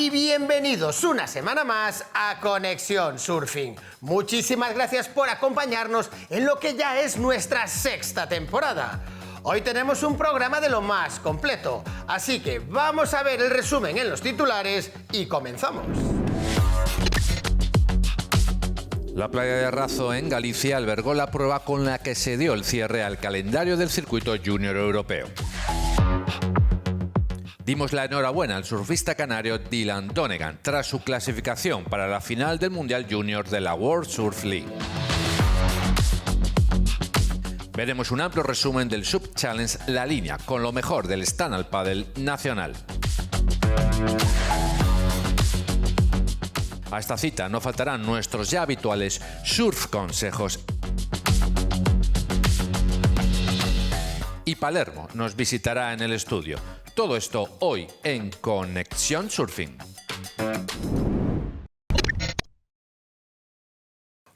y bienvenidos una semana más a Conexión Surfing. Muchísimas gracias por acompañarnos en lo que ya es nuestra sexta temporada. Hoy tenemos un programa de lo más completo, así que vamos a ver el resumen en los titulares y comenzamos. La playa de Razo, en Galicia, albergó la prueba con la que se dio el cierre al calendario del circuito junior europeo. Dimos la enhorabuena al surfista canario Dylan Donegan tras su clasificación para la final del Mundial Junior de la World Surf League. Veremos un amplio resumen del Sub Challenge La Línea con lo mejor del stand-up paddle nacional. A esta cita no faltarán nuestros ya habituales surf consejos. Y Palermo nos visitará en el estudio. Todo esto hoy en Conexión Surfing.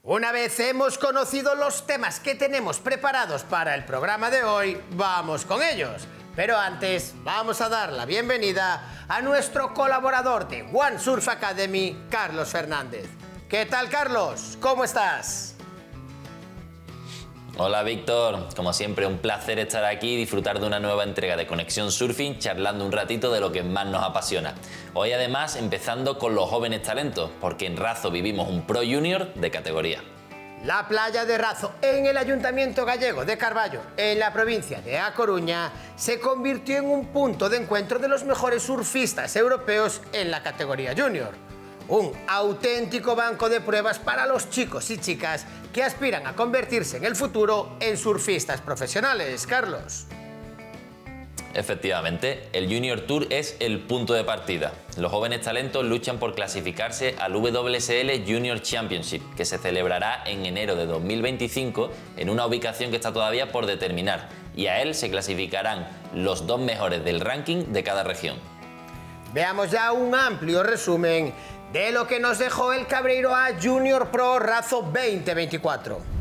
Una vez hemos conocido los temas que tenemos preparados para el programa de hoy, vamos con ellos. Pero antes vamos a dar la bienvenida a nuestro colaborador de One Surf Academy, Carlos Fernández. ¿Qué tal, Carlos? ¿Cómo estás? Hola Víctor, como siempre un placer estar aquí y disfrutar de una nueva entrega de Conexión Surfing, charlando un ratito de lo que más nos apasiona. Hoy además empezando con los jóvenes talentos, porque en Razo vivimos un Pro Junior de categoría. La playa de Razo, en el Ayuntamiento gallego de Carballo, en la provincia de A Coruña, se convirtió en un punto de encuentro de los mejores surfistas europeos en la categoría junior. Un auténtico banco de pruebas para los chicos y chicas que aspiran a convertirse en el futuro en surfistas profesionales, Carlos. Efectivamente, el Junior Tour es el punto de partida. Los jóvenes talentos luchan por clasificarse al WSL Junior Championship, que se celebrará en enero de 2025 en una ubicación que está todavía por determinar, y a él se clasificarán los dos mejores del ranking de cada región. Veamos ya un amplio resumen de lo que nos dejó el Cabreiro A Junior Pro Razo 2024.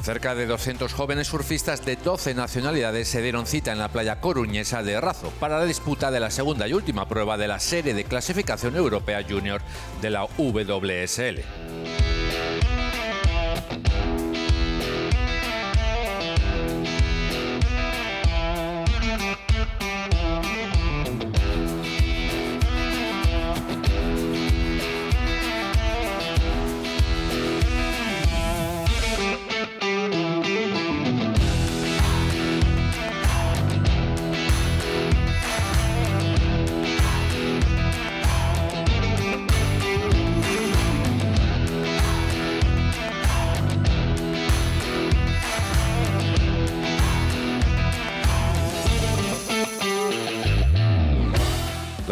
Cerca de 200 jóvenes surfistas de 12 nacionalidades se dieron cita en la playa coruñesa de Razo para la disputa de la segunda y última prueba de la serie de clasificación europea junior de la WSL.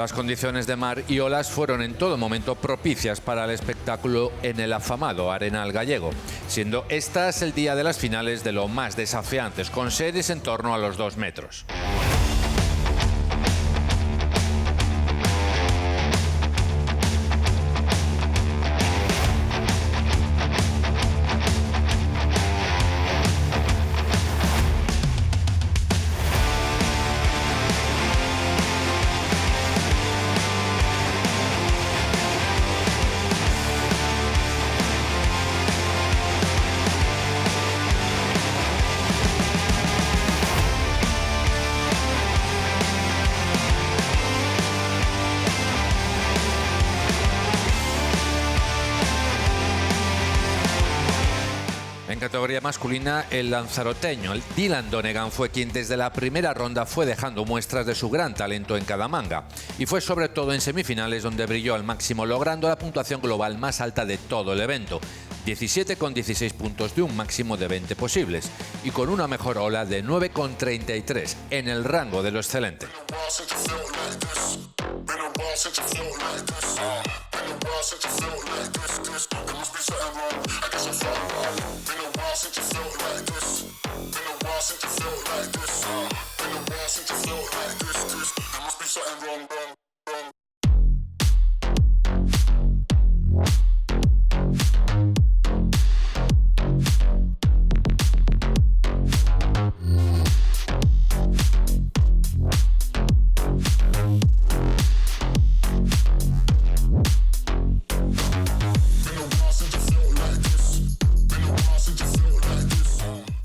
Las condiciones de mar y olas fueron en todo momento propicias para el espectáculo en el afamado Arenal gallego, siendo estas el día de las finales de lo más desafiantes, con series en torno a los 2 metros. categoría masculina, el lanzaroteño, el Dylan Donegan, fue quien desde la primera ronda fue dejando muestras de su gran talento en cada manga. Y fue sobre todo en semifinales donde brilló al máximo, logrando la puntuación global más alta de todo el evento. 17,16 puntos de un máximo de 20 posibles. Y con una mejor ola de 9,33 en el rango de lo excelente.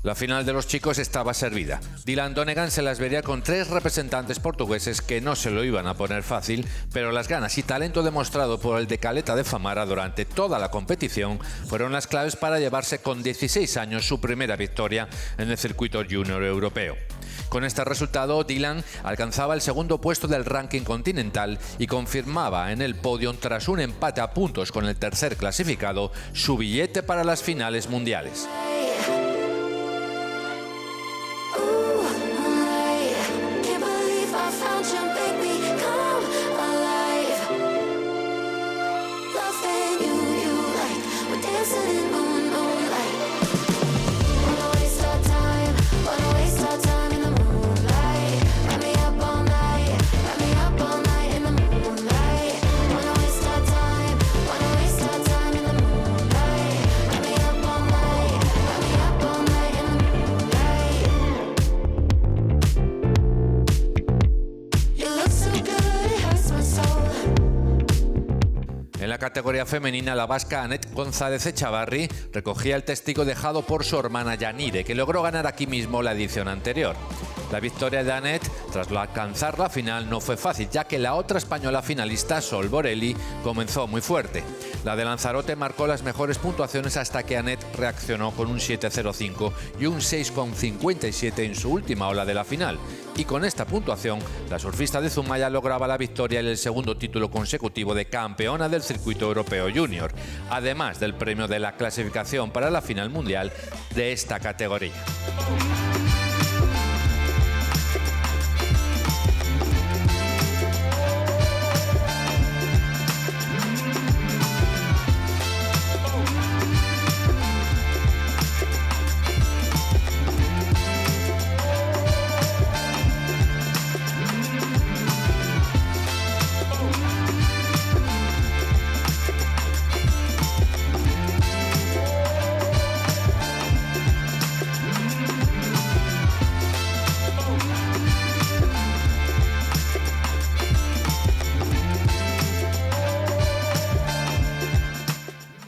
La final de los chicos estaba servida. Dylan Donegan se las vería con 3 representantes portugueses que no se lo iban a poner fácil, pero las ganas y talento demostrado por el de Caleta de Famara durante toda la competición fueron las claves para llevarse con 16 años su primera victoria en el circuito junior europeo. Con este resultado, Dylan alcanzaba el segundo puesto del ranking continental y confirmaba en el podio, tras un empate a puntos con el tercer clasificado, su billete para las finales mundiales. En la categoría femenina, la vasca Anet González Echavarri recogía el testigo dejado por su hermana Yanire, que logró ganar aquí mismo la edición anterior. La victoria de Anet, tras alcanzar la final, no fue fácil, ya que la otra española finalista, Sol Borelli, comenzó muy fuerte. La de Lanzarote marcó las mejores puntuaciones hasta que Anet reaccionó con un 7,05 y un 6,57 en su última ola de la final. Y con esta puntuación, la surfista de Zumaya lograba la victoria y el segundo título consecutivo de campeona del circuito europeo junior, además del premio de la clasificación para la final mundial de esta categoría.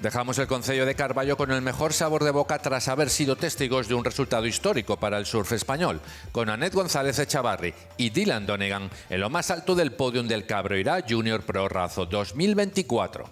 Dejamos el concello de Carballo con el mejor sabor de boca tras haber sido testigos de un resultado histórico para el surf español, con Anet González Echavarri y Dylan Donegan en lo más alto del podium del Cabroirá Junior Pro Razo 2024.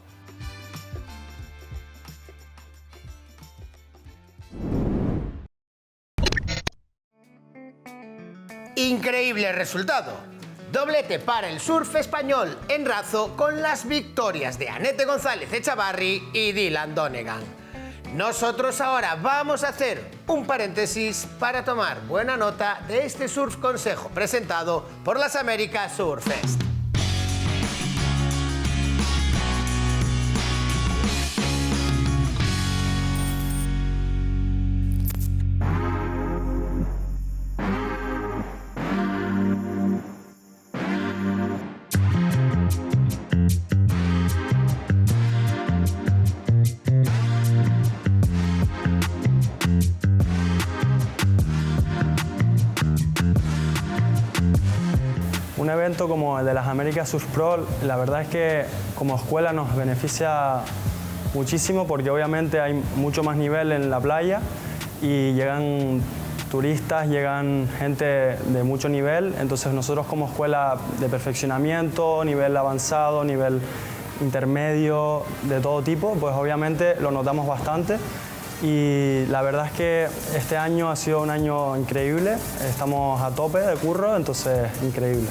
Increíble resultado. Doblete para el surf español en Razo con las victorias de Anet González Echavarri y Dylan Donegan. Nosotros ahora vamos a hacer un paréntesis para tomar buena nota de este surf consejo presentado por las Américas Surf Fest. Un evento como el de las Américas Surf Pro, la verdad es que como escuela nos beneficia muchísimo porque obviamente hay mucho más nivel en la playa y llegan turistas, llegan gente de mucho nivel, entonces nosotros como escuela de perfeccionamiento, nivel avanzado, nivel intermedio, de todo tipo, pues obviamente lo notamos bastante y la verdad es que este año ha sido un año increíble, estamos a tope de curro, entonces increíble.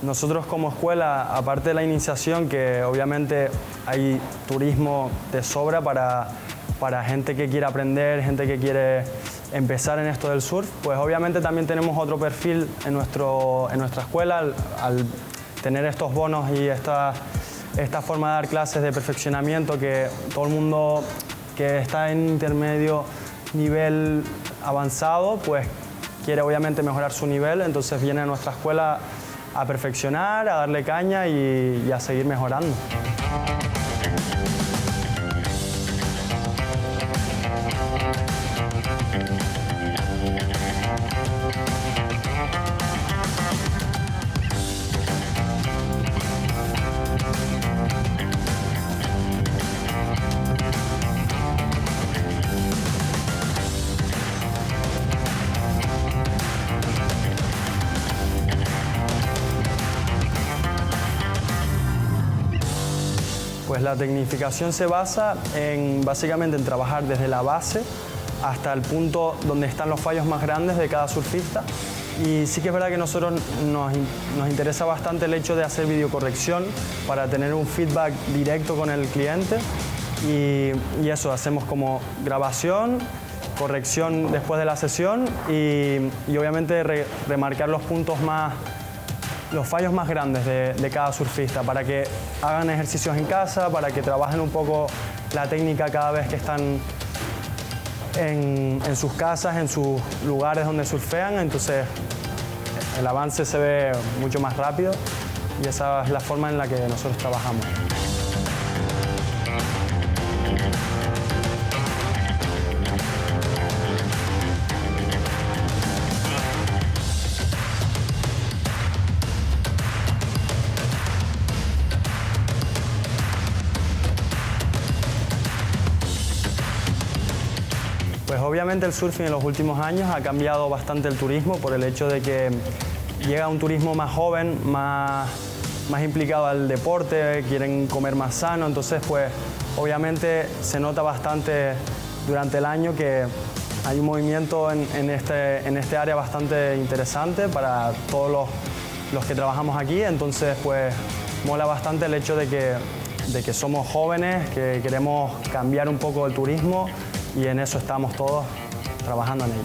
Nosotros como escuela, aparte de la iniciación, que obviamente hay turismo de sobra para gente que quiere aprender, gente que quiere empezar en esto del surf, pues obviamente también tenemos otro perfil en nuestra escuela al tener estos bonos y esta forma de dar clases de perfeccionamiento, que todo el mundo que está en intermedio, nivel avanzado, pues quiere obviamente mejorar su nivel, entonces viene a nuestra escuela a perfeccionar, a darle caña y a seguir mejorando. Pues la tecnificación se basa básicamente en trabajar desde la base hasta el punto donde están los fallos más grandes de cada surfista. Y sí que es verdad que a nosotros nos interesa bastante el hecho de hacer videocorrección para tener un feedback directo con el cliente. Y eso, hacemos como grabación, corrección después de la sesión y obviamente remarcar los puntos los fallos más grandes de cada surfista para que hagan ejercicios en casa, para que trabajen un poco la técnica cada vez que están en sus casas, en sus lugares donde surfean. Entonces el avance se ve mucho más rápido y esa es la forma en la que nosotros trabajamos. Pues obviamente el surfing en los últimos años ha cambiado bastante el turismo por el hecho de que llega un turismo más joven, más implicado al deporte, quieren comer más sano, entonces pues obviamente se nota bastante durante el año que hay un movimiento en este área bastante interesante para todos los que trabajamos aquí, entonces pues mola bastante el hecho de que somos jóvenes, que queremos cambiar un poco el turismo y en eso estamos todos trabajando en ello.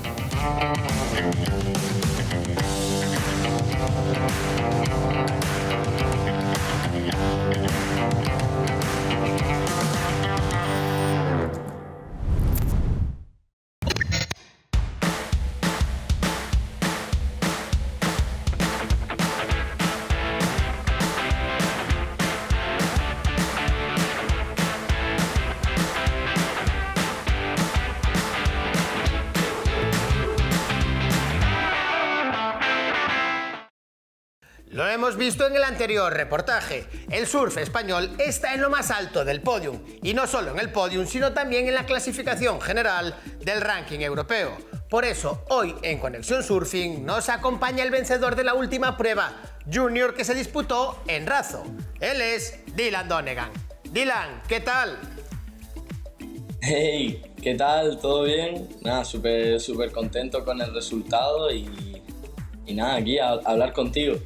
Lo hemos visto en el anterior reportaje. El surf español está en lo más alto del podium. Y no solo en el podium, sino también en la clasificación general del ranking europeo. Por eso, hoy en Conexión Surfing nos acompaña el vencedor de la última prueba junior que se disputó en Razo. Él es Dylan Donegan. Dylan, ¿qué tal? Hey, ¿qué tal? ¿Todo bien? Nada, súper contento con el resultado y nada, aquí a hablar contigo.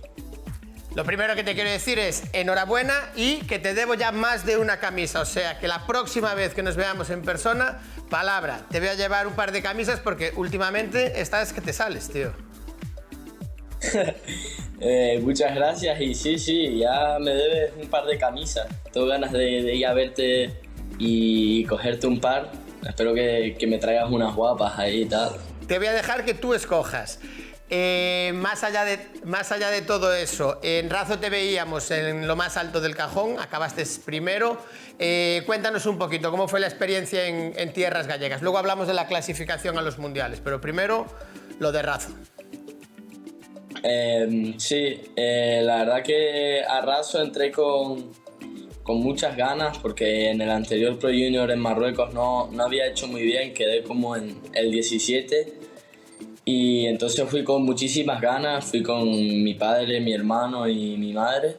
Lo primero que te quiero decir es enhorabuena y que te debo ya más de una camisa. O sea, que la próxima vez que nos veamos en persona, palabra, te voy a llevar un par de camisas porque últimamente estás que te sales, tío. Muchas gracias y sí, ya me debes un par de camisas. Tengo ganas de ir a verte y cogerte un par. Espero que me traigas unas guapas ahí y tal. Te voy a dejar que tú escojas. Más allá de todo eso, en Razo te veíamos en lo más alto del cajón, acabaste primero. Cuéntanos un poquito cómo fue la experiencia en tierras gallegas. Luego hablamos de la clasificación a los mundiales, pero primero lo de Razo. Sí, la verdad que a Raso entré con muchas ganas porque en el anterior Pro Junior en Marruecos no había hecho muy bien, quedé como en el 17 y entonces fui con muchísimas ganas, fui con mi padre, mi hermano y mi madre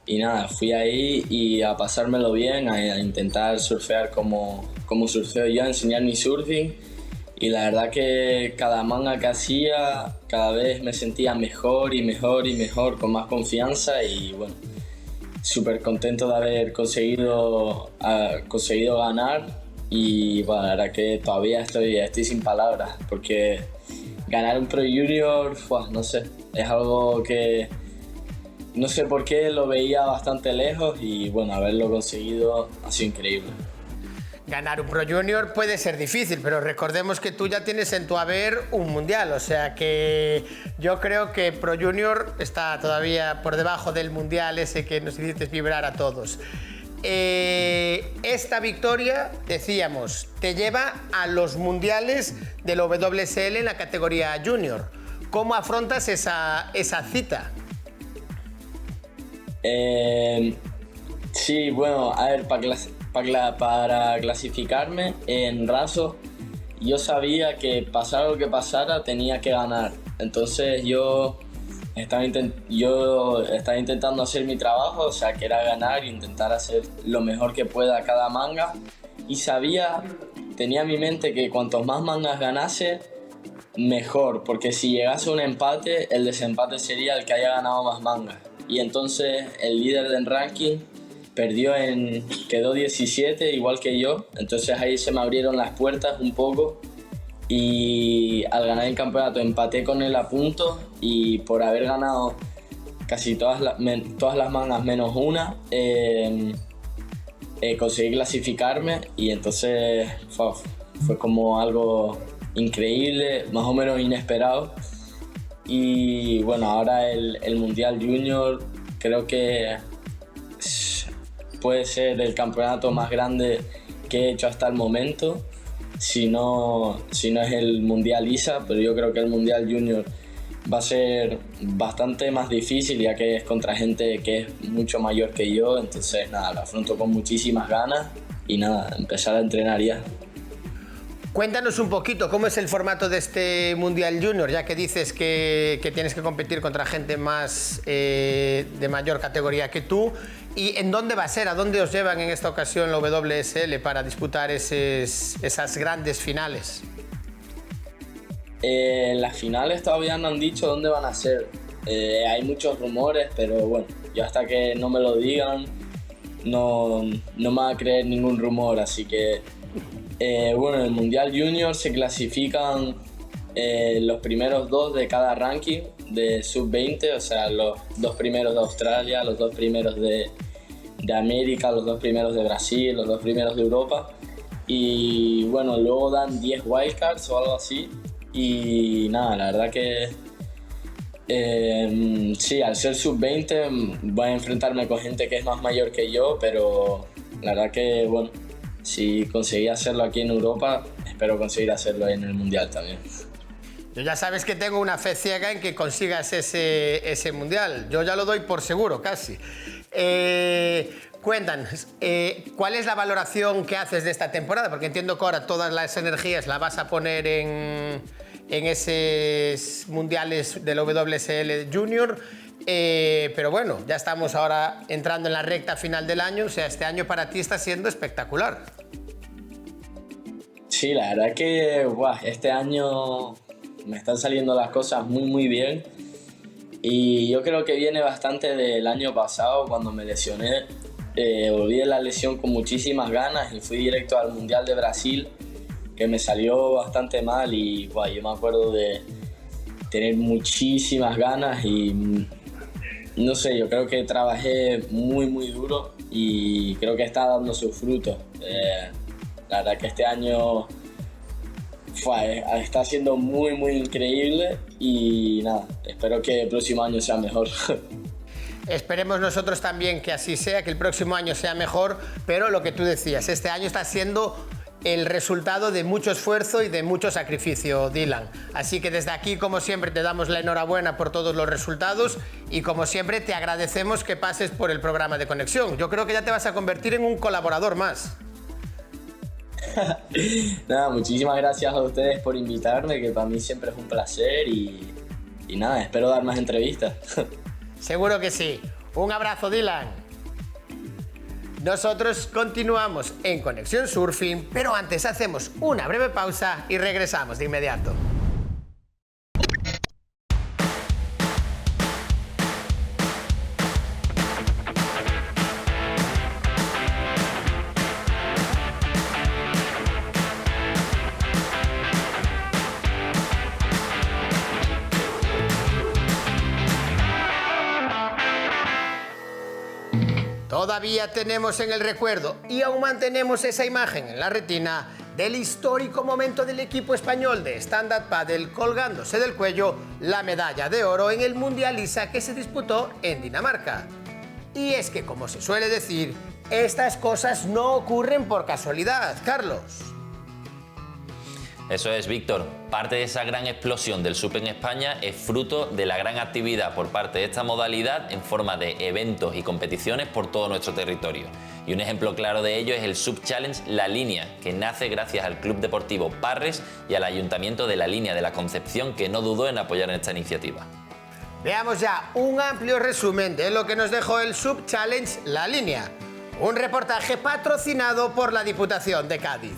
y nada, fui ahí y a pasármelo bien, a intentar surfear como surfeo yo, a enseñar mi surfing. Y la verdad que cada manga que hacía, cada vez me sentía mejor y mejor y mejor, con más confianza y bueno, súper contento de haber conseguido ganar y bueno, la verdad que todavía estoy sin palabras porque ganar un Pro Junior, no sé, es algo que no sé por qué lo veía bastante lejos y bueno, haberlo conseguido ha sido increíble. Ganar un Pro Junior puede ser difícil, pero recordemos que tú ya tienes en tu haber un mundial, o sea que yo creo que Pro Junior está todavía por debajo del mundial ese que nos hiciste vibrar a todos. Esta victoria, decíamos, te lleva a los mundiales del WSL en la categoría Junior. ¿Cómo afrontas esa cita? Sí, bueno, a ver, para clasificarme en Raso, yo sabía que pasara lo que pasara tenía que ganar. Entonces yo estaba intentando hacer mi trabajo, o sea, que era ganar e intentar hacer lo mejor que pueda cada manga. Y tenía en mi mente que cuantos más mangas ganase, mejor, porque si llegase a un empate, el desempate sería el que haya ganado más mangas. Y entonces el líder del ranking quedó 17 igual que yo, entonces ahí se me abrieron las puertas un poco y al ganar el campeonato empaté con él a puntos y por haber ganado casi todas las mangas menos una conseguí clasificarme y entonces fue como algo increíble, más o menos inesperado y bueno, ahora el Mundial Junior creo que puede ser el campeonato más grande que he hecho hasta el momento, si no es el Mundial ISA, pero yo creo que el Mundial Junior va a ser bastante más difícil ya que es contra gente que es mucho mayor que yo, entonces nada, lo afronto con muchísimas ganas y nada, empezar a entrenar ya. Cuéntanos un poquito cómo es el formato de este Mundial Junior, ya que dices que tienes que competir contra gente más de mayor categoría que tú. ¿Y en dónde va a ser? ¿A dónde os llevan en esta ocasión la WSL para disputar esas grandes finales? Las finales todavía no han dicho dónde van a ser. Hay muchos rumores, pero bueno, yo hasta que no me lo digan no me va a creer ningún rumor, así que bueno, en el Mundial Junior se clasifican los primeros 2 de cada ranking de sub-20, o sea, los 2 primeros de Australia, los 2 primeros de América, los 2 primeros de Brasil, los 2 primeros de Europa y bueno, luego dan 10 wildcards o algo así y nada, la verdad que sí, al ser sub-20 voy a enfrentarme con gente que es más mayor que yo, pero la verdad que bueno, si conseguí hacerlo aquí en Europa, espero conseguir hacerlo en el Mundial también. Yo ya sabes que tengo una fe ciega en que consigas ese Mundial. Yo ya lo doy por seguro, casi. Cuéntanos, ¿cuál es la valoración que haces de esta temporada? Porque entiendo que ahora todas las energías las vas a poner en esos mundiales del WSL Junior. Pero bueno, ya estamos ahora entrando en la recta final del año. O sea, este año para ti está siendo espectacular. Sí, la verdad que este año me están saliendo las cosas muy muy bien y yo creo que viene bastante del año pasado cuando me lesioné. Volví de la lesión con muchísimas ganas y fui directo al Mundial de Brasil, que me salió bastante mal y yo me acuerdo de tener muchísimas ganas y no sé, yo creo que trabajé muy muy duro y creo que está dando sus frutos. La verdad que este año está siendo muy muy increíble y nada, espero que el próximo año sea mejor. Esperemos nosotros también que así sea, que el próximo año sea mejor, pero lo que tú decías, este año está siendo el resultado de mucho esfuerzo y de mucho sacrificio, Dylan. Así que desde aquí, como siempre, te damos la enhorabuena por todos los resultados y, como siempre, te agradecemos que pases por el programa de Conexión. Yo creo que ya te vas a convertir en un colaborador más. Nada, muchísimas gracias a ustedes por invitarme, que para mí siempre es un placer y nada, espero dar más entrevistas. Seguro que sí. Un abrazo, Dylan. Nosotros continuamos en Conexión Surfing, pero antes hacemos una breve pausa y regresamos de inmediato. Todavía tenemos en el recuerdo y aún mantenemos esa imagen en la retina del histórico momento del equipo español de stand-up paddle colgándose del cuello la medalla de oro en el Mundial ISA que se disputó en Dinamarca. Y es que, como se suele decir, estas cosas no ocurren por casualidad, Carlos. Eso es, Víctor. Parte de esa gran explosión del SUP en España es fruto de la gran actividad por parte de esta modalidad en forma de eventos y competiciones por todo nuestro territorio. Y un ejemplo claro de ello es el SUP Challenge La Línea, que nace gracias al Club Deportivo Parres y al Ayuntamiento de La Línea de la Concepción, que no dudó en apoyar esta iniciativa. Veamos ya un amplio resumen de lo que nos dejó el SUP Challenge La Línea. Un reportaje patrocinado por la Diputación de Cádiz.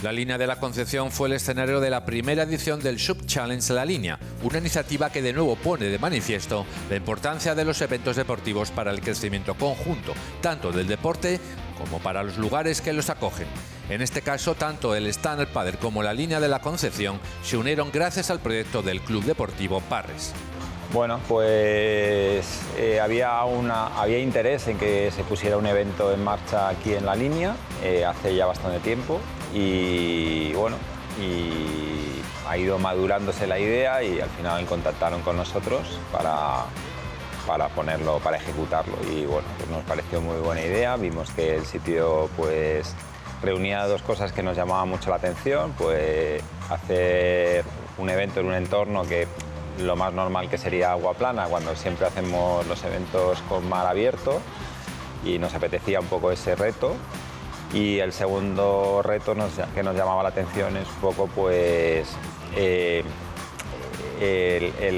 La Línea de la Concepción fue el escenario de la primera edición del SUP Challenge La Línea, una iniciativa que de nuevo pone de manifiesto la importancia de los eventos deportivos para el crecimiento conjunto, tanto del deporte como para los lugares que los acogen. En este caso, tanto el stand-up paddle como la Línea de la Concepción se unieron gracias al proyecto del Club Deportivo Parres. Bueno, pues había interés en que se pusiera un evento en marcha aquí en La Línea hace ya bastante tiempo y bueno, y ha ido madurándose la idea y al final contactaron con nosotros para ponerlo, para ejecutarlo y bueno, pues nos pareció muy buena idea. Vimos que el sitio pues reunía dos cosas que nos llamaban mucho la atención, pues hacer un evento en un entorno que lo más normal que sería agua plana, cuando siempre hacemos los eventos con mar abierto y nos apetecía un poco ese reto. Y el segundo reto que nos llamaba la atención es un poco pues el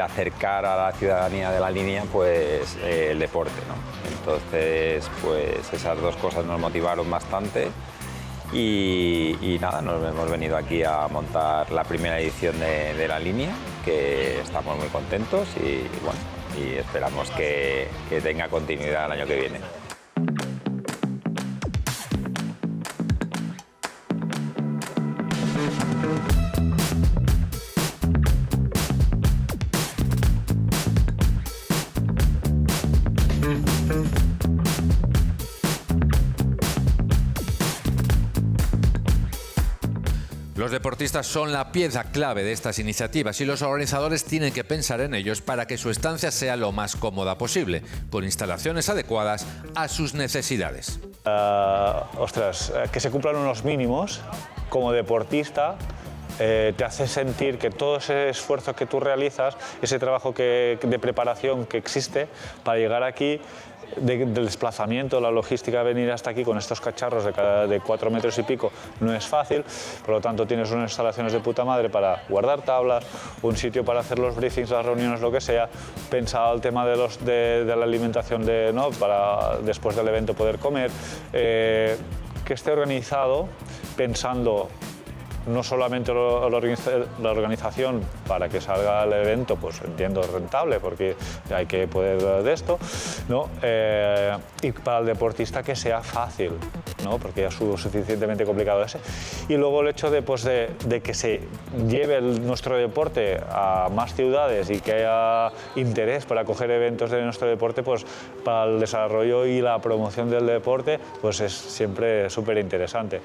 acercar a la ciudadanía de La Línea pues el deporte, ¿no? Entonces pues esas dos cosas nos motivaron bastante y nada, nos hemos venido aquí a montar la primera edición de La Línea, que estamos muy contentos y bueno, y esperamos que tenga continuidad el año que viene. Los deportistas son la pieza clave de estas iniciativas y los organizadores tienen que pensar en ellos para que su estancia sea lo más cómoda posible, con instalaciones adecuadas a sus necesidades. Que se cumplan unos mínimos como deportista te hace sentir que todo ese esfuerzo que tú realizas, ese trabajo de preparación que existe para llegar aquí, del desplazamiento, la logística de venir hasta aquí con estos cacharros de 4 metros y pico no es fácil, por lo tanto tienes unas instalaciones de puta madre para guardar tablas, un sitio para hacer los briefings, las reuniones, lo que sea, pensado el tema de la alimentación, ¿no? Para después del evento poder comer, que esté organizado pensando no solamente la organización para que salga el evento, pues entiendo rentable, porque hay que poder de esto, ¿no? Y para el deportista que sea fácil, ¿no? Porque ya es suficientemente complicado ese. Y luego el hecho de que se lleve nuestro deporte a más ciudades y que haya interés para acoger eventos de nuestro deporte, pues para el desarrollo y la promoción del deporte, pues es siempre súper interesante.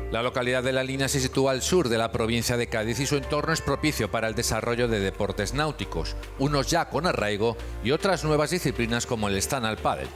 La localidad de La Línea se sitúa al sur de la provincia de Cádiz y su entorno es propicio para el desarrollo de deportes náuticos, unos ya con arraigo y otras nuevas disciplinas como el stand-up paddle.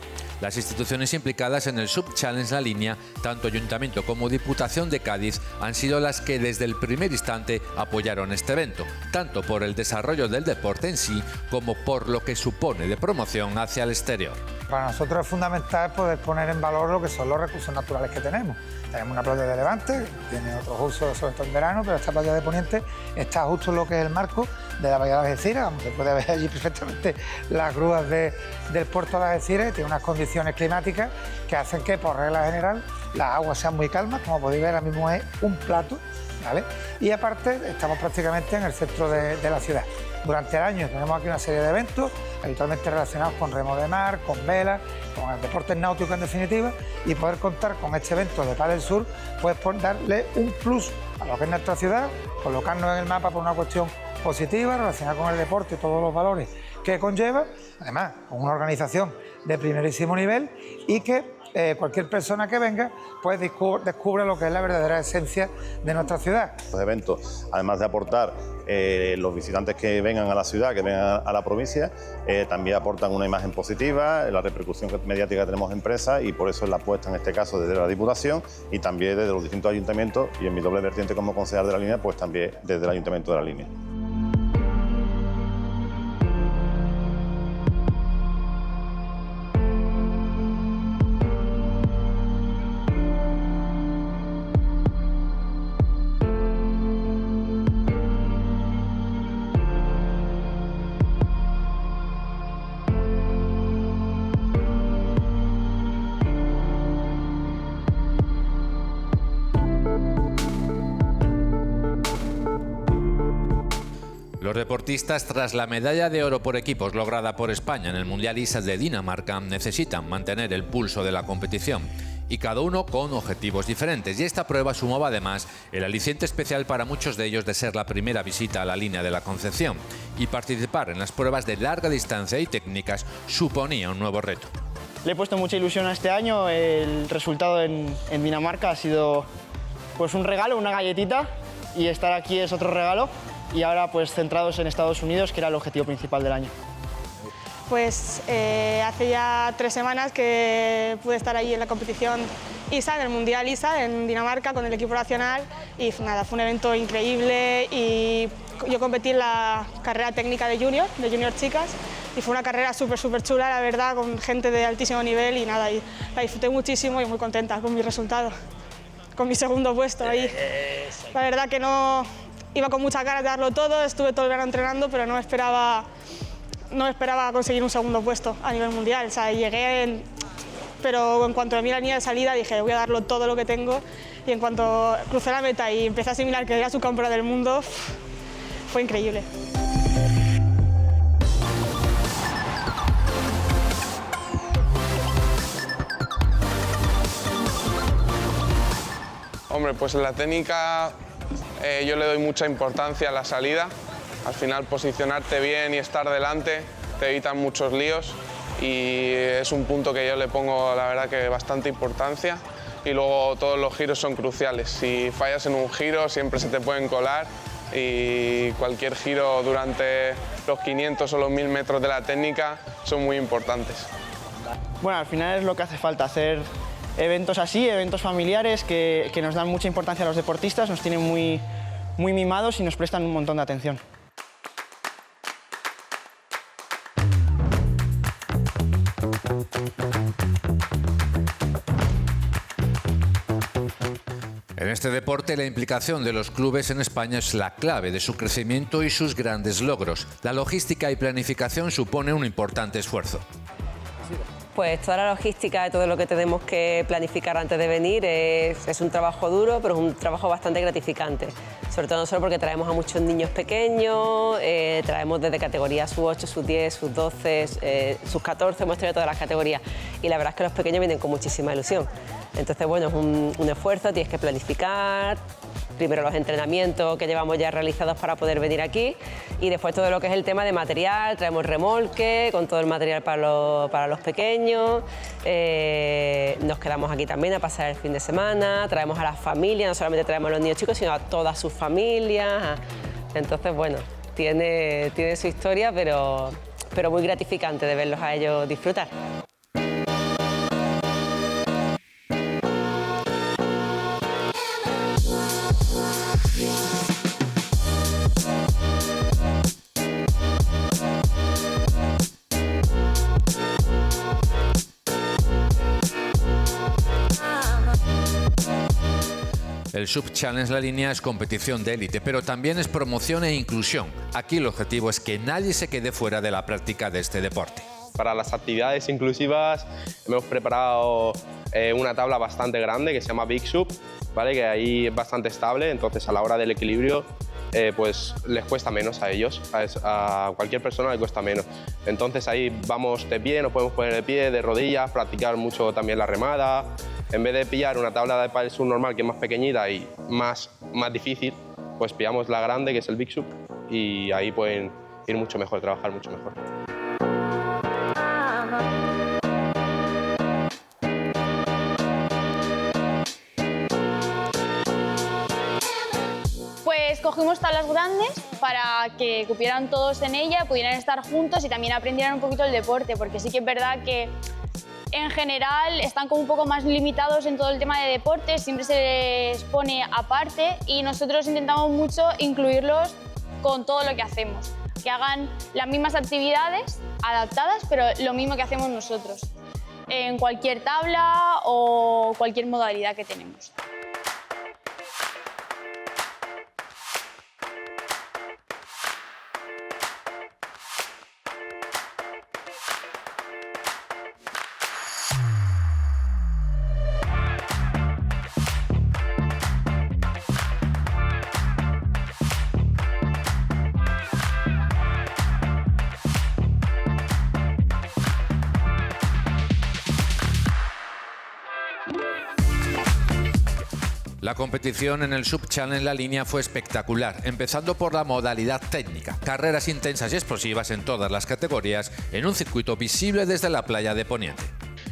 Las instituciones implicadas en el Sub-Challenge La Línea, tanto Ayuntamiento como Diputación de Cádiz, han sido las que desde el primer instante apoyaron este evento, tanto por el desarrollo del deporte en sí como por lo que supone de promoción hacia el exterior. Para nosotros es fundamental poder poner en valor lo que son los recursos naturales que tenemos. Tenemos una playa de Levante, tiene otros usos, sobre todo en verano, pero esta playa de Poniente está justo en lo que es el marco de la bahía de Algeciras, donde se puede ver allí perfectamente las grúas del puerto de Algeciras, y tiene unas condiciones climáticas que hacen que, por regla general, las aguas sean muy calmas. Como podéis ver, ahora mismo es un plato, ¿vale? Y aparte, estamos prácticamente en el centro de la ciudad. Durante el año tenemos aquí una serie de eventos, habitualmente relacionados con remo de mar, con velas, con el deporte náutico en definitiva, y poder contar con este evento de Padel Sur, pues por darle un plus a lo que es nuestra ciudad, colocarnos en el mapa por una cuestión positiva, relacionada con el deporte y todos los valores que conlleva, además con una organización de primerísimo nivel, y que cualquier persona que venga pues descubre lo que es la verdadera esencia de nuestra ciudad. Los eventos, además de aportar los visitantes que vengan a la ciudad, que vengan a la provincia, también aportan una imagen positiva, la repercusión mediática que tenemos en prensa, y por eso es la apuesta en este caso desde la Diputación y también desde los distintos ayuntamientos, y en mi doble vertiente como concejal de La Línea, pues también desde el Ayuntamiento de La Línea. Los deportistas, tras la medalla de oro por equipos lograda por España en el Mundial ISA de Dinamarca, necesitan mantener el pulso de la competición, y cada uno con objetivos diferentes. Y esta prueba sumaba además el aliciente especial para muchos de ellos de ser la primera visita a la línea de la Concepción, y participar en las pruebas de larga distancia y técnicas suponía un nuevo reto. Le he puesto mucha ilusión a este año. El resultado en Dinamarca ha sido pues un regalo, una galletita, y estar aquí es otro regalo. Y ahora pues centrados en Estados Unidos, que era el objetivo principal del año. Pues hace ya 3 semanas que pude estar allí en la competición ISA, en el Mundial ISA, en Dinamarca, con el equipo nacional, y nada, fue un evento increíble. Y yo competí en la carrera técnica de junior chicas, y fue una carrera súper chula, la verdad, con gente de altísimo nivel, y nada, y la disfruté muchísimo y muy contenta con mi resultado, con mi segundo puesto ahí. La verdad que no... Iba con muchas ganas de darlo todo, estuve todo el verano entrenando, pero no esperaba conseguir un segundo puesto a nivel mundial. O sea, pero en cuanto a la línea de salida dije, voy a darlo todo lo que tengo, y en cuanto crucé la meta y empecé a asimilar que era subcampeona del mundo, fue increíble. Hombre, pues en la técnica yo le doy mucha importancia a la salida. Al final, posicionarte bien y estar delante te evitan muchos líos, y es un punto que yo le pongo, la verdad, que bastante importancia. Y luego todos los giros son cruciales. Si fallas en un giro, siempre se te pueden colar, y cualquier giro durante los 500 o los 1000 metros de la técnica son muy importantes. Bueno, al final es lo que hace falta, hacer eventos así, eventos familiares que nos dan mucha importancia a los deportistas, nos tienen muy mimados y nos prestan un montón de atención. En este deporte, la implicación de los clubes en España es la clave de su crecimiento y sus grandes logros. La logística y planificación supone un importante esfuerzo. Pues toda la logística de todo lo que tenemos que planificar antes de venir es un trabajo duro, pero es un trabajo bastante gratificante. Sobre todo no solo porque traemos a muchos niños pequeños, traemos desde categorías sub-8, sub-10, sub-12, sub-14, hemos traído todas las categorías. Y la verdad es que los pequeños vienen con muchísima ilusión. Entonces, bueno, es un esfuerzo, tienes que planificar, primero los entrenamientos que llevamos ya realizados para poder venir aquí y después todo lo que es el tema de material, traemos remolque con todo el material para los pequeños, nos quedamos aquí también a pasar el fin de semana, traemos a las familias, no solamente traemos a los niños chicos, sino a todas sus familias. Entonces, bueno, tiene su historia, pero muy gratificante de verlos a ellos disfrutar. El Sub Challenge La Línea es competición de élite, pero también es promoción e inclusión. Aquí el objetivo es que nadie se quede fuera de la práctica de este deporte. Para las actividades inclusivas hemos preparado una tabla bastante grande que se llama Big Sub, ¿vale? Que ahí es bastante estable, entonces a la hora del equilibrio pues les cuesta menos a ellos, a cualquier persona le cuesta menos. Entonces ahí vamos de pie, nos podemos poner de pie, de rodillas, practicar mucho también la remada. En vez de pillar una tabla de pádel sub normal que es más pequeñita y más difícil, pues pillamos la grande que es el Big Sub y ahí pueden ir mucho mejor, trabajar mucho mejor. Pues cogimos tablas grandes para que cupieran todos en ella, pudieran estar juntos y también aprendieran un poquito el deporte, porque sí que es verdad que en general están como un poco más limitados en todo el tema de deportes, siempre se les pone aparte y nosotros intentamos mucho incluirlos con todo lo que hacemos, que hagan las mismas actividades adaptadas, pero lo mismo que hacemos nosotros, en cualquier tabla o cualquier modalidad que tenemos. La competición en el Sub Challenge La Línea fue espectacular, empezando por la modalidad técnica. Carreras intensas y explosivas en todas las categorías, en un circuito visible desde la playa de Poniente.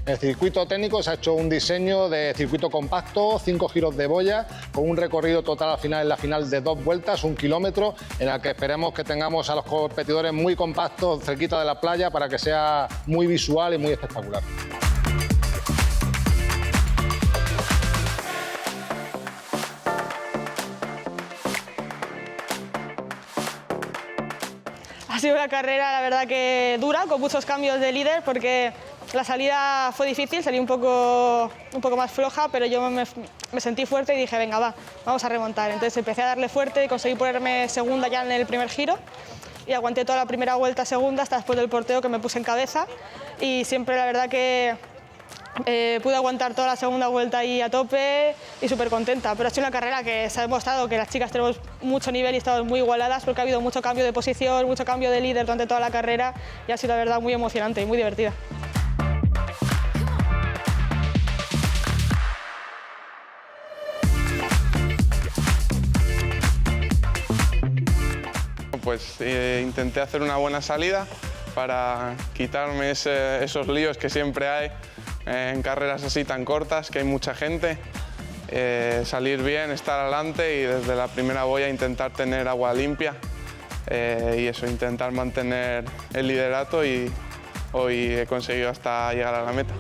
En el circuito técnico se ha hecho un diseño de circuito compacto, 5 giros de boya, con un recorrido total al final, en la final de 2 vueltas, 1 kilómetro, en el que esperemos que tengamos a los competidores muy compactos cerquita de la playa para que sea muy visual y muy espectacular. Ha sido una carrera, la verdad, que dura, con muchos cambios de líder, porque la salida fue difícil, salí un poco más floja, pero yo me sentí fuerte y dije, venga, vamos a remontar. Entonces empecé a darle fuerte y conseguí ponerme segunda ya en el primer giro y aguanté toda la primera vuelta segunda hasta después del porteo, que me puse en cabeza, y siempre la verdad que pude aguantar toda la segunda vuelta ahí a tope y súper contenta, pero ha sido una carrera que se ha demostrado que las chicas tenemos mucho nivel y estamos muy igualadas, porque ha habido mucho cambio de posición, mucho cambio de líder durante toda la carrera y ha sido la verdad muy emocionante y muy divertida. Pues intenté hacer una buena salida para quitarme esos líos que siempre hay en carreras así tan cortas, que hay mucha gente, salir bien, estar adelante y desde la primera boya intentar tener agua limpia y eso, intentar mantener el liderato y hoy he conseguido hasta llegar a la meta.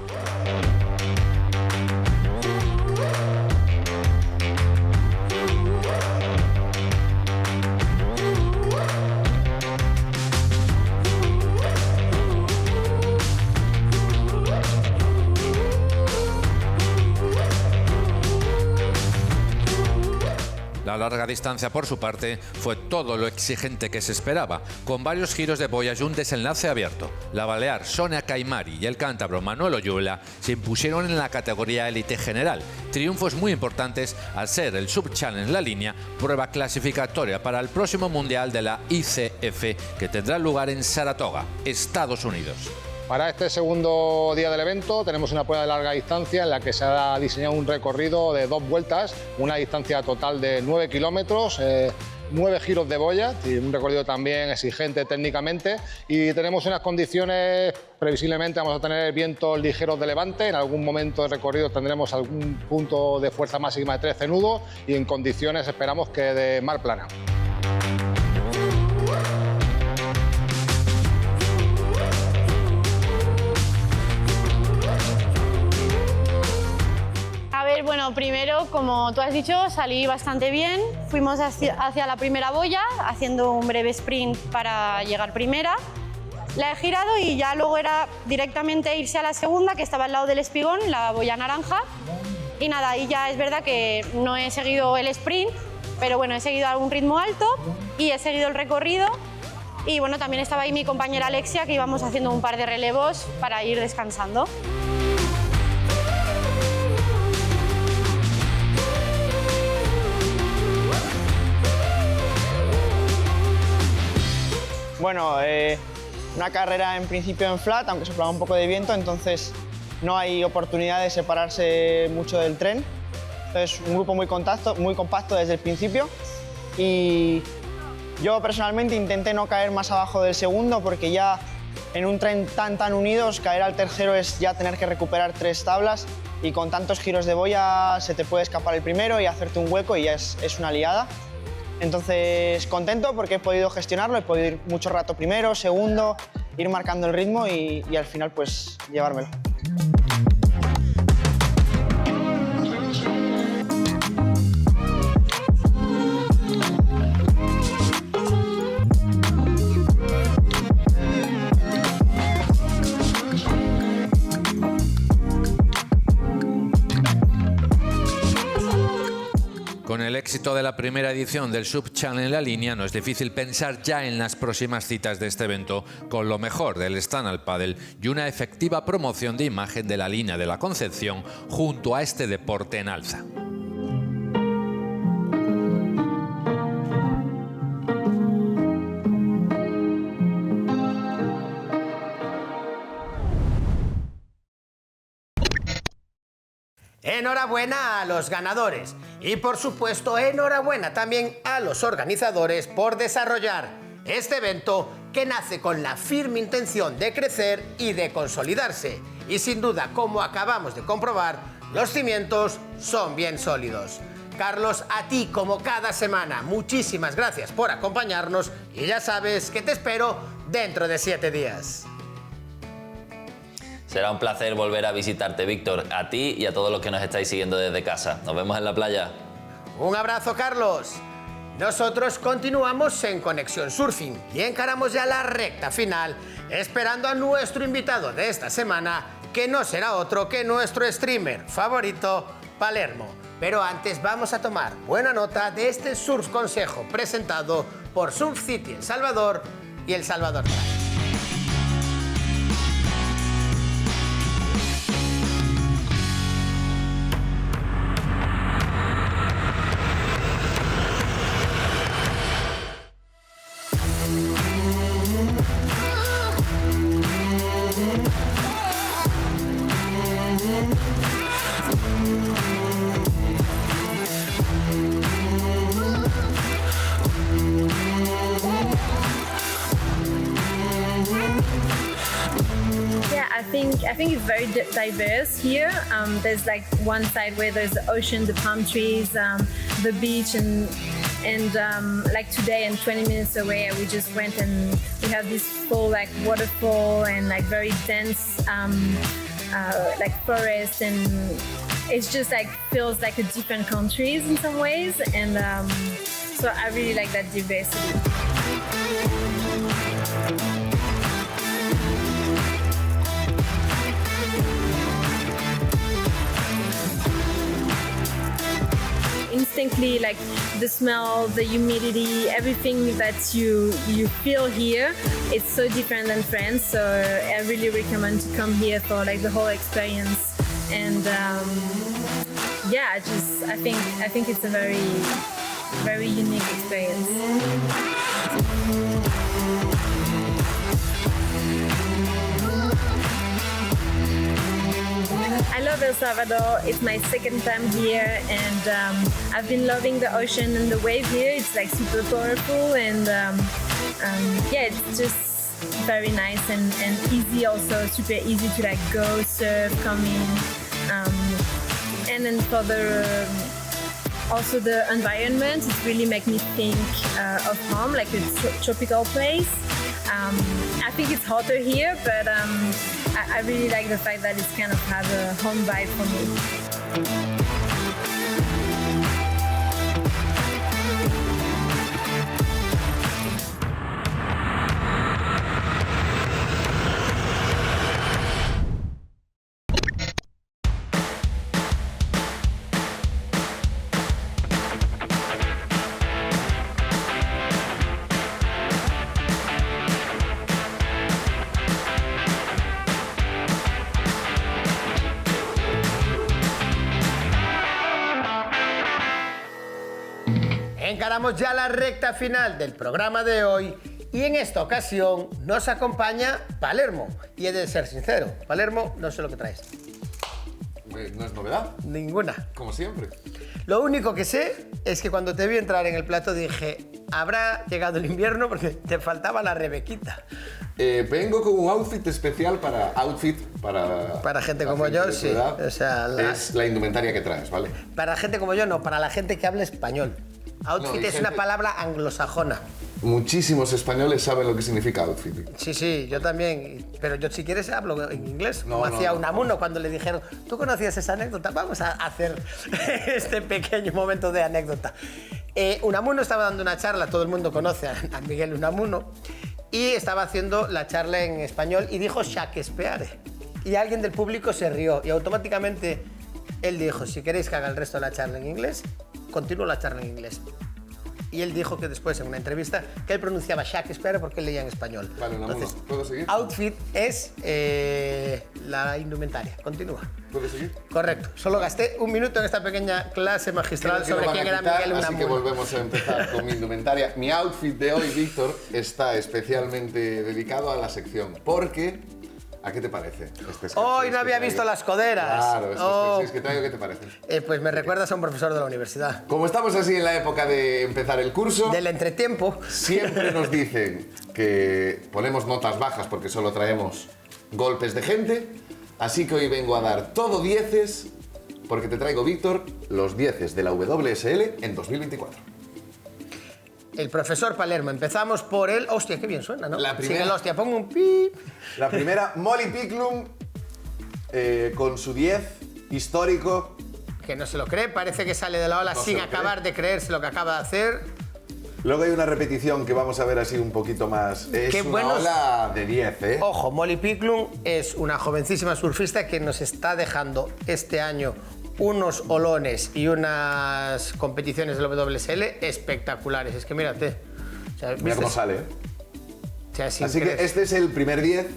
larga distancia, por su parte, fue todo lo exigente que se esperaba, con varios giros de boya y un desenlace abierto. La balear Sonia Caimari y el cántabro Manuel Oyuela se impusieron en la categoría élite general. Triunfos muy importantes al ser el Sub-Challenge La Línea prueba clasificatoria para el próximo Mundial de la ICF, que tendrá lugar en Saratoga, Estados Unidos. Para este segundo día del evento tenemos una prueba de larga distancia en la que se ha diseñado un recorrido de 2 vueltas, una distancia total de 9 kilómetros, 9 giros de boya, un recorrido también exigente técnicamente, y tenemos unas condiciones, previsiblemente vamos a tener vientos ligeros de levante, en algún momento del recorrido tendremos algún punto de fuerza máxima de 13 nudos y en condiciones esperamos que de mar plana. Bueno, primero, como tú has dicho, salí bastante bien. Fuimos hacia la primera boya, haciendo un breve sprint para llegar primera. La he girado y ya luego era directamente irse a la segunda, que estaba al lado del espigón, la boya naranja. Y nada, ahí ya es verdad que no he seguido el sprint, pero bueno, he seguido a un ritmo alto y he seguido el recorrido. Y bueno, también estaba ahí mi compañera Alexia, que íbamos haciendo un par de relevos para ir descansando. Bueno, una carrera en principio en flat, aunque soplaba un poco de viento, entonces no hay oportunidad de separarse mucho del tren. Entonces, un grupo muy compacto desde el principio. Y yo personalmente intenté no caer más abajo del segundo, porque ya en un tren tan unidos, caer al tercero es ya tener que recuperar 3 tablas, y con tantos giros de boya se te puede escapar el primero y hacerte un hueco y ya es una liada. Entonces, contento porque he podido gestionarlo, he podido ir mucho rato primero, segundo, ir marcando el ritmo y al final pues llevármelo. Con el éxito de la primera edición del Sub-Challenge La Línea, no es difícil pensar ya en las próximas citas de este evento, con lo mejor del stand-up paddle y una efectiva promoción de imagen de la línea de la Concepción junto a este deporte en alza. Enhorabuena a los ganadores y, por supuesto, enhorabuena también a los organizadores por desarrollar este evento que nace con la firme intención de crecer y de consolidarse. Y sin duda, como acabamos de comprobar, los cimientos son bien sólidos. Carlos, a ti, como cada semana, muchísimas gracias por acompañarnos y ya sabes que te espero dentro de 7 días. Será un placer volver a visitarte, Víctor, a ti y a todos los que nos estáis siguiendo desde casa. Nos vemos en la playa. Un abrazo, Carlos. Nosotros continuamos en Conexión Surfing y encaramos ya la recta final, esperando a nuestro invitado de esta semana, que no será otro que nuestro streamer favorito, Palermo. Pero antes vamos a tomar buena nota de este Surf Consejo presentado por Surf City El Salvador y El Salvador Time. I think it's very diverse here. There's like one side where there's the ocean, the palm trees, the beach, and like today and 20 minutes away, we just went and we have this full like waterfall and like very dense like forest, and it's just like feels like a different countries in some ways, and so I really like that diversity. Instinctively, like the smell, the humidity, everything that you feel here, it's so different than France. So I really recommend to come here for like the whole experience. And yeah, I think it's a very unique experience. I love El Salvador. It's my second time here, and I've been loving the ocean and the wave here. It's like super powerful, and yeah, it's just very nice and easy. Also, super easy to like go surf, come in, and then for the also the environment, it really makes me think of home, like a tropical place. I think it's hotter here, but I really like the fact that it's kind of has a home vibe for me. Encaramos ya la recta final del programa de hoy y en esta ocasión nos acompaña Palermo. Y he de ser sincero, Palermo, no sé lo que traes. ¿No es novedad? Ninguna. Como siempre. Lo único que sé es que cuando te vi entrar en el plato dije, habrá llegado el invierno porque te faltaba la Rebequita. Vengo con un outfit especial para gente como yo, sí. O sea, es la indumentaria que traes, ¿vale? Para gente como yo, no, para la gente que habla español. Outfit es una palabra anglosajona. Muchísimos españoles saben lo que significa outfit. Sí, yo también. Pero yo, si quieres, hablo en inglés. Como hacía Unamuno cuando le dijeron, ¿tú conocías esa anécdota? Vamos a hacer este pequeño momento de anécdota. Unamuno estaba dando una charla, todo el mundo conoce a Miguel Unamuno, y estaba haciendo la charla en español y dijo Shakespeare. Y alguien del público se rió y automáticamente él dijo, si queréis que haga el resto de la charla en inglés, continúo la charla en inglés. Y él dijo que después en una entrevista que él pronunciaba Shakespeare porque él leía en español. Vale, entonces, ¿puedo seguir? Outfit es la indumentaria. Continúa. ¿Puedo seguir? Correcto. Solo gasté un minuto en esta pequeña clase magistral sobre quién era Miguel Unamuno. Así que volvemos a empezar con mi indumentaria. Mi outfit de hoy, Víctor, está especialmente dedicado a la sección porque... ¿A qué te parece? Hoy no había visto las coderas. Claro, estos que traigo, ¿qué te parecen? Pues me recuerdas a un profesor de la universidad. Como estamos así en la época de empezar el curso... Del entretiempo. Siempre nos dicen que ponemos notas bajas porque solo traemos golpes de gente. Así que hoy vengo a dar todo 10 porque te traigo, Víctor, los 10 de la WSL en 2024. El profesor Palermo. Empezamos por el... Hostia, qué bien suena, ¿no? La primera... Sí, el hostia, pongo un pip. La primera, Molly Picklum, con su 10 histórico. Que no se lo cree, parece que sale de la ola sin acabar de creerse lo que acaba de hacer. Luego hay una repetición que vamos a ver así un poquito más. Es una ola de 10, ¿eh? Ojo, Molly Picklum es una jovencísima surfista que nos está dejando este año unos olones y unas competiciones del WSL espectaculares. Es que mírate. O sea, mira cómo sale, ¿eh? O sea, así que este es el primer 10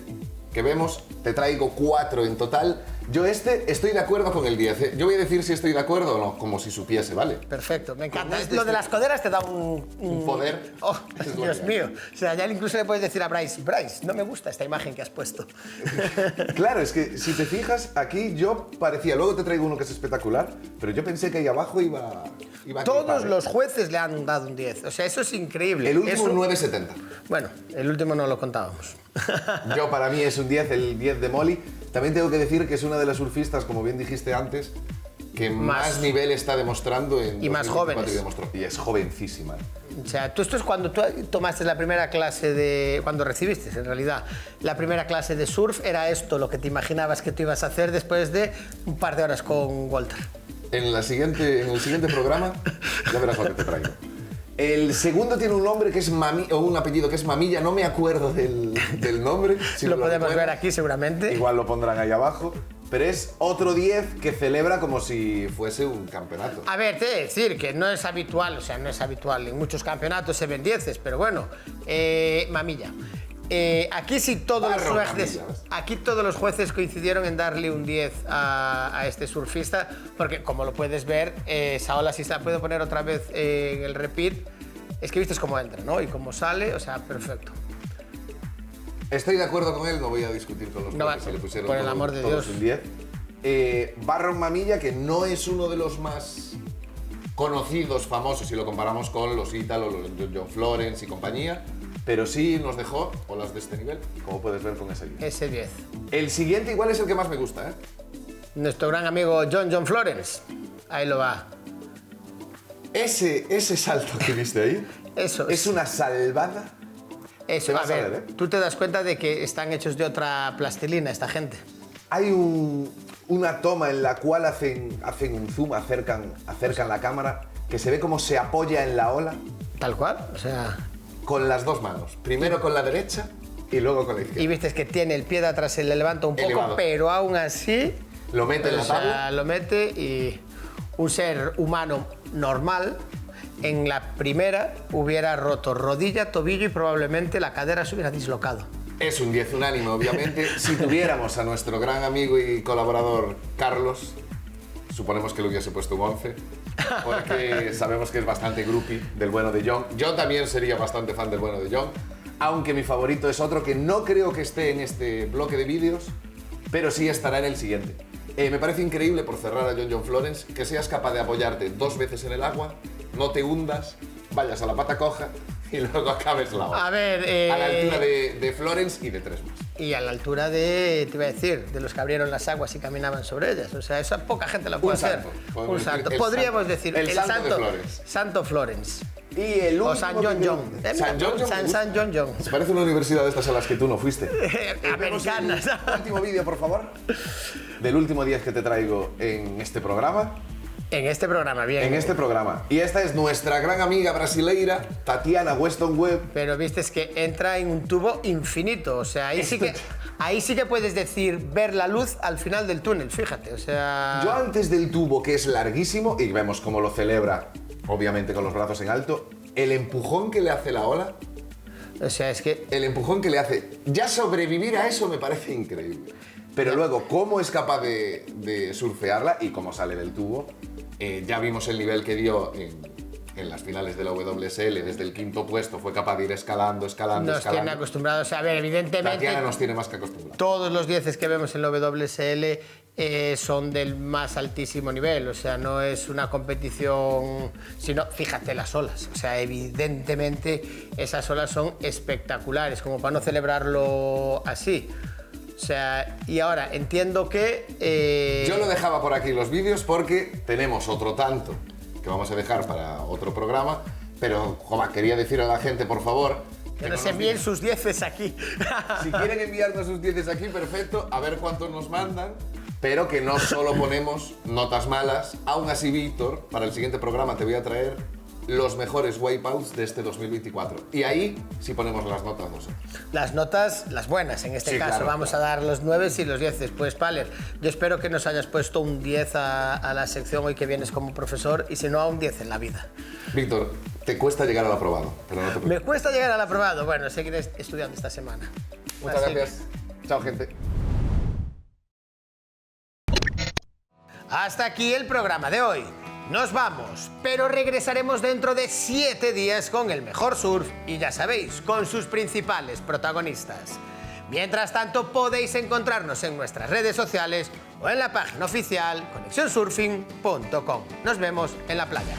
que vemos. Te traigo 4 en total. Yo estoy de acuerdo con el 10, ¿eh? Yo voy a decir si estoy de acuerdo o no, como si supiese, ¿vale? Perfecto, me encanta. Lo de las coderas te da un poder. Oh, Dios mío. O sea, ya incluso le puedes decir a Bryce, no me gusta esta imagen que has puesto. Claro, es que si te fijas, aquí yo parecía, luego te traigo uno que es espectacular, pero yo pensé que ahí abajo iba a Todos los jueces le han dado un 10, o sea, eso es increíble. El último un 9,70. Bueno, el último no lo contábamos. Yo, para mí es un 10, el 10 de Molly. También tengo que decir que es una de las surfistas, como bien dijiste antes, que más nivel está demostrando en y más jóvenes. Y es jovencísima. O sea, esto es cuando tú tomaste la primera clase de... Cuando recibiste, en realidad, la primera clase de surf, ¿era esto lo que te imaginabas que tú ibas a hacer después de un par de horas con Walter? En el siguiente programa ya verás lo que te traigo. El segundo tiene un nombre que es o un apellido que es Mamilla, no me acuerdo del nombre. Si lo podemos ver aquí seguramente. Igual lo pondrán ahí abajo. pero es otro 10 que celebra como si fuese un campeonato. A ver, te he de decir que no es habitual, o sea, no es habitual. En muchos campeonatos se ven 10, pero bueno, mamilla. Aquí sí todos los jueces coincidieron en darle un 10 a este surfista, porque como lo puedes ver, Saola, si se la puedo poner otra vez en el repeat, es que viste cómo entra, ¿no? Y cómo sale, o sea, perfecto. Estoy de acuerdo con él, no voy a discutir con los jueces, se le pusieron por el amor de todos Dios. un 10. Barron Mamilla, que no es uno de los más conocidos, famosos, si lo comparamos con los Ítalo, los John Florence y compañía, pero sí nos dejó olas de este nivel, como puedes ver con ese 10. Ese 10. El siguiente igual es el que más me gusta, ¿eh? Nuestro gran amigo John Florence. Ahí lo va. Ese salto que viste ahí, eso es una salvada. Eso, a ver, tú te das cuenta de que están hechos de otra plastilina esta gente. Hay una toma en la cual hacen un zoom, acercan la cámara, que se ve como se apoya en la ola. Tal cual, o sea... Con las dos manos. Primero con la derecha y luego con la izquierda. Y viste que tiene el pie de atrás, se le levanta un poco, elevado, pero aún así... Lo mete en la tabla. O sea, lo mete y un ser humano normal en la primera hubiera roto rodilla, tobillo y probablemente la cadera se hubiera dislocado. Es un 10 unánime, obviamente. Si tuviéramos a nuestro gran amigo y colaborador Carlos, suponemos que le hubiese puesto un 11, porque sabemos que es bastante groupie del bueno de John. Yo también sería bastante fan del bueno de John, aunque mi favorito es otro que no creo que esté en este bloque de vídeos, pero sí estará en el siguiente. Me parece increíble, por cerrar a John Florence, que seas capaz de apoyarte 2 veces en el agua, no te hundas, vayas a la pata coja y luego acabes la ola. A ver, a la altura de Florence y de 3 más. Y a la altura de, te iba a decir, de los que abrieron las aguas y caminaban sobre ellas. O sea, eso poca gente lo puede hacer. Un salto. Podríamos decir el salto de Florence. Santo Florence. Y el último... O San John. San John. Se parece una universidad de estas a las que tú no fuiste. Americanas. Último vídeo, por favor. Del último 10 que te traigo en este programa. En este programa, bien. En este programa. Y esta es nuestra gran amiga brasileira, Tatiana Weston Webb. Pero viste, es que entra en un tubo infinito. O sea, ahí sí que puedes decir ver la luz al final del túnel, fíjate. O sea... Yo antes del tubo, que es larguísimo, y vemos cómo lo celebra, obviamente con los brazos en alto, el empujón que le hace la ola. O sea, es que... El empujón que le hace. Ya sobrevivir a eso me parece increíble. Pero luego, cómo es capaz de surfearla y cómo sale del tubo. Ya vimos el nivel que dio en las finales de la WSL. Desde el 5º puesto fue capaz de ir escalando. Nos tiene acostumbrados. A ver, evidentemente... Tatiana nos tiene más que acostumbrados. Todos los 10 que vemos en la WSL son del más altísimo nivel. O sea, no es una competición... Sino, fíjate las olas. O sea, evidentemente esas olas son espectaculares, como para no celebrarlo así. O sea, y ahora entiendo que... Yo lo dejaba por aquí los vídeos porque tenemos otro tanto que vamos a dejar para otro programa, pero, joma, quería decir a la gente, por favor... Que nos envíen sus 10 aquí. Si quieren enviarnos sus 10 aquí, perfecto, a ver cuántos nos mandan, pero que no solo ponemos notas malas. Aún así, Víctor, para el siguiente programa te voy a traer los mejores wipeouts de este 2024. Y ahí sí ponemos las notas nosotros. Las notas, las buenas en este caso. Claro, vamos a dar los 9 y los 10. Pues, Paler, yo espero que nos hayas puesto un 10 a la sección hoy que vienes como profesor y si no a un 10 en la vida. Víctor, te cuesta llegar al aprobado, pero no te preocupes. Me cuesta llegar al aprobado. Bueno, seguiré estudiando esta semana. Muchas gracias. Chao, gente. Hasta aquí el programa de hoy. Nos vamos, pero regresaremos dentro de 7 días con el mejor surf y ya sabéis, con sus principales protagonistas. Mientras tanto, podéis encontrarnos en nuestras redes sociales o en la página oficial conexionssurfing.com. Nos vemos en la playa.